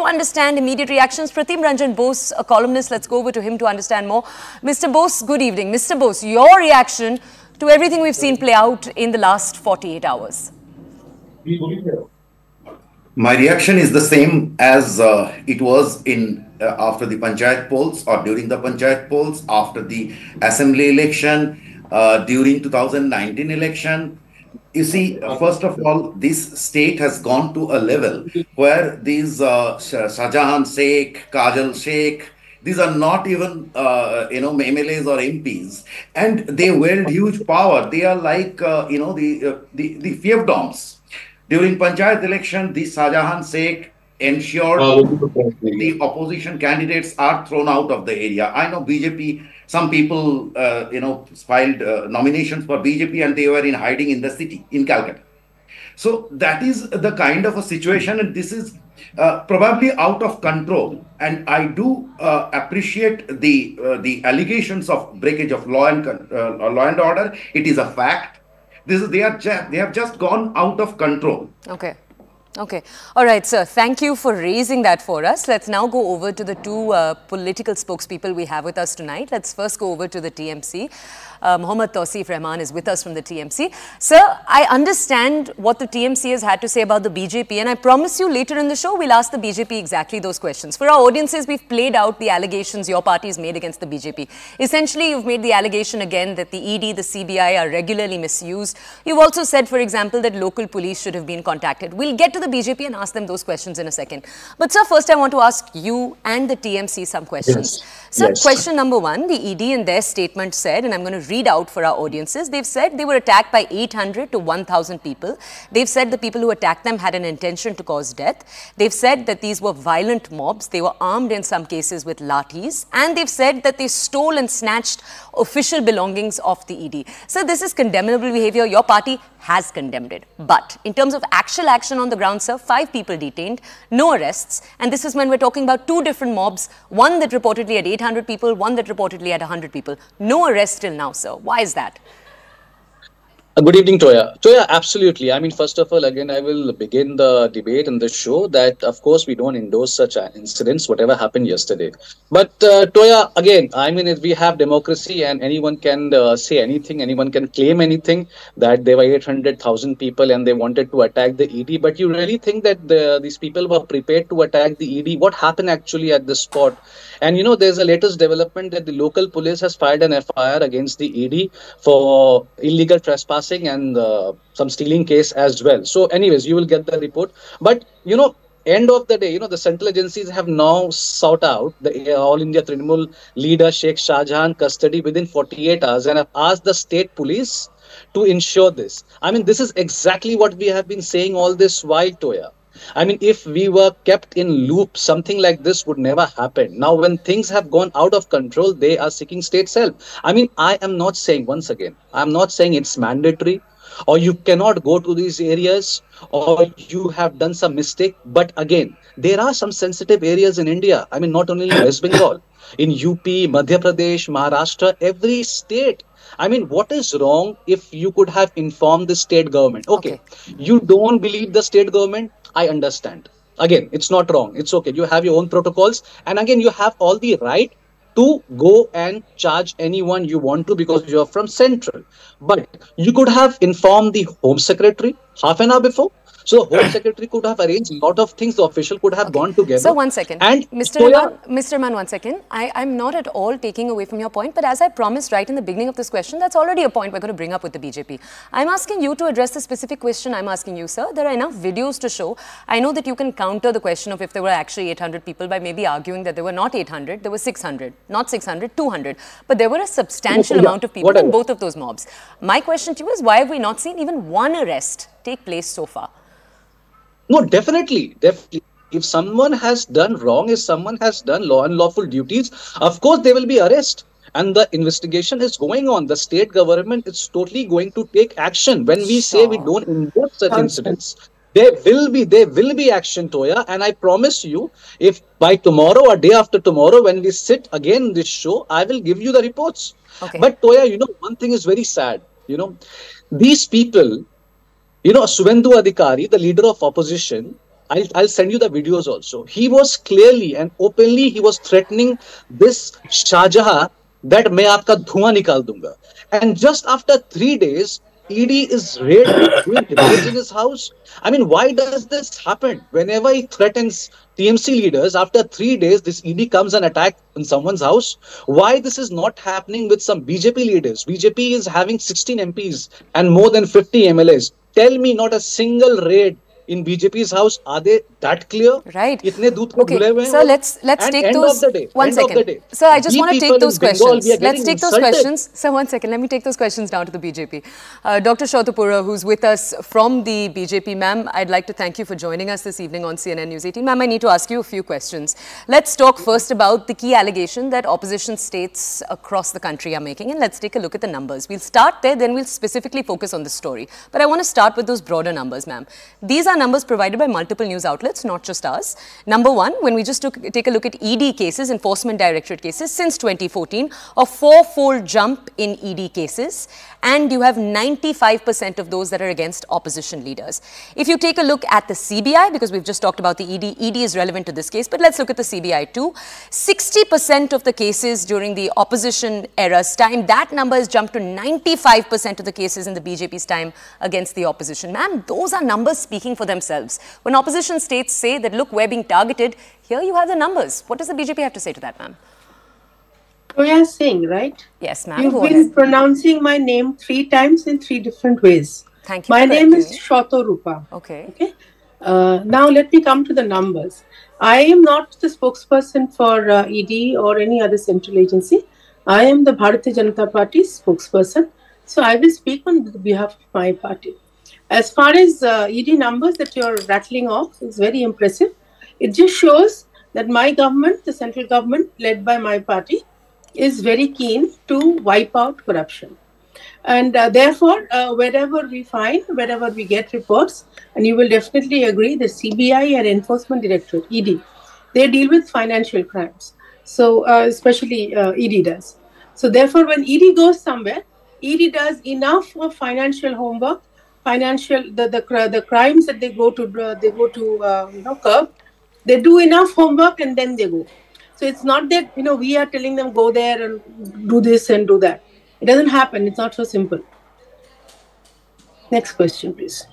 to understand immediate reactions. Pratim Ranjan Bose, a columnist, let's go over to him to understand more. Mr. Bose, good evening. Mr. Bose, your reaction to everything we've seen play out in the last 48 hours. My reaction is the same as it was in after the Panchayat polls or during the Panchayat polls, after the assembly election, during 2019 election. You see, first of all, this state has gone to a level where these Shahjahan Sheikh, Kajal Sheikh, these are not even, MLAs or MPs, and they wield huge power. They are like, the fiefdoms. During Panchayat election, the Shahjahan Sheikh ensured the opposition candidates are thrown out of the area. I know BJP, some people, filed nominations for BJP and they were in hiding in the city, in Calcutta. So that is the kind of a situation, and this is probably out of control. And I do appreciate the allegations of breakage of law and order. It is a fact. They have just gone out of control. Okay. Okay. All right, sir. Thank you for raising that for us. Let's now go over to the two political spokespeople we have with us tonight. Let's first go over to the TMC. Mohammad Tauseef Rahman is with us from the TMC. Sir, I understand what the TMC has had to say about the BJP, and I promise you later in the show we'll ask the BJP exactly those questions. For our audiences, we've played out the allegations your party has made against the BJP. Essentially, you've made the allegation again that the ED, the CBI are regularly misused. You've also said, for example, that local police should have been contacted. We'll get to the BJP and ask them those questions in a second. But sir, first I want to ask you and the TMC some questions. Yes. So Yes. question number one, the ED in their statement said, and I'm going to read out for our audiences, they've said they were attacked by 800 to 1,000 people. They've said the people who attacked them had an intention to cause death. They've said that these were violent mobs. They were armed in some cases with lathis. And they've said that they stole and snatched official belongings of the ED. So this is condemnable behavior. Your party has condemned it. But in terms of actual action on the ground, sir, 5 people detained, no arrests. And this is when we're talking about 2 different mobs, one that reportedly had 800 people, one that reportedly had 100 people. No arrests till now, sir. Why is that? Good evening, Toya. Toya, absolutely. I mean, first of all, again, I will begin the debate and the show that, of course, we don't endorse such incidents, whatever happened yesterday. But, Toya, again, I mean, we have democracy and anyone can say anything, anyone can claim anything, that there were 800,000 people and they wanted to attack the ED. But you really think that these people were prepared to attack the ED? What happened actually at the spot? And, you know, there's a latest development that the local police has filed an FIR against the ED for illegal trespassing and some stealing case as well. So anyways, you will get the report. But, you know, end of the day, you know, the central agencies have now sought out the All India Trinamool leader Sheikh Shahjahan custody within 48 hours and have asked the state police to ensure this. I mean, this is exactly what we have been saying all this while, Toya. I mean, if we were kept in loop, something like this would never happen. Now, when things have gone out of control, they are seeking state's help. I mean, I am not saying, once again, I'm not saying it's mandatory or you cannot go to these areas or you have done some mistake. But again, there are some sensitive areas in India. I mean, not only in West Bengal, in UP, Madhya Pradesh, Maharashtra, every state. I mean, what is wrong if you could have informed the state government? Okay, you don't believe the state government? I understand. Again, it's not wrong. It's okay. You have your own protocols. And again, you have all the right to go and charge anyone you want to because you're from Central. But you could have informed the Home Secretary half an hour before. So Home Secretary could have arranged a lot of things. The official could have gone together. So one second. And Mr. Rahman, one second. I'm not at all taking away from your point, but as I promised right in the beginning of this question, that's already a point we're going to bring up with the BJP. I'm asking you to address the specific question I'm asking you, sir. There are enough videos to show. I know that you can counter the question of if there were actually 800 people by maybe arguing that there were not 800, there were 600, not 600, 200. But there were a substantial amount of people in both of those mobs. My question to you is, why have we not seen even one arrest take place so far? No, definitely. If someone has done wrong, if someone has done unlawful duties, of course there will be arrest. And the investigation is going on. The state government is totally going to take action. When we say we don't endorse such incidents, there will be action, Toya. And I promise you, if by tomorrow or day after tomorrow, when we sit again in this show, I will give you the reports. Okay. But Toya, you know, one thing is very sad. You know, these people, you know, Suvendu Adhikari, the leader of opposition, I'll send you the videos also. He was clearly and openly, he was threatening this Shah Jahan that मैं आपका धुआं निकाल दूंगा. And just after 3 days, ED is doing raids in his house. I mean, why does this happen? Whenever he threatens TMC leaders, after 3 days, this ED comes and attack in someone's house. Why this is not happening with some BJP leaders? BJP is having 16 MPs and more than 50 MLAs. Tell me not a single raid in BJP's house. Are they that clear? Right. इतने दूध को भूले हुए हैं Sir, वो? let's And take end those. of the day, One end of the second. day, Sir, I just we want to people take those in Bengal, questions. we are Let's getting take those insulted. questions. Sir, one second. Let me take those questions down to the BJP. Dr. Shatorupa, who's with us from the BJP, ma'am, I'd like to thank you for joining us this evening on CNN News 18. Ma'am, I need to ask you a few questions. Let's talk first about the key allegation that opposition states across the country are making, and let's take a look at the numbers. We'll start there, then we'll specifically focus on the story. But I want to start with those broader numbers, ma'am. These are numbers provided by multiple news outlets, not just ours. Number one, when we just take a look at ED cases, Enforcement Directorate cases, since 2014, a four-fold jump in ED cases, and you have 95% of those that are against opposition leaders. If you take a look at the CBI, because we've just talked about the ED is relevant to this case, but let's look at the CBI too. 60% of the cases during the opposition era's time, that number has jumped to 95% of the cases in the BJP's time against the opposition. Ma'am, those are numbers speaking for themselves. When opposition states say that, look, we're being targeted, here you have the numbers. What does the BJP have to say to that, ma'am? Priya Singh, right? Yes, ma'am. You've been pronouncing my name 3 times in 3 different ways. Thank you. My name is Shatorupa. Okay. Now let me come to the numbers. I am not the spokesperson for ED or any other central agency. I am the Bharatiya Janata Party spokesperson. So I will speak on behalf of my party. As far as ED numbers that you're rattling off, is very impressive. It just shows that my government, the central government led by my party, is very keen to wipe out corruption. And therefore, wherever we find, wherever we get reports, and you will definitely agree, the CBI and Enforcement Directorate, ED, they deal with financial crimes. So especially ED does. So therefore, when ED goes somewhere, ED does enough of financial homework, the crimes that they go to curb. They do enough homework and then they go. So it's not that we are telling them go there and do this and do that. It doesn't happen. It's not so simple. Next question, please.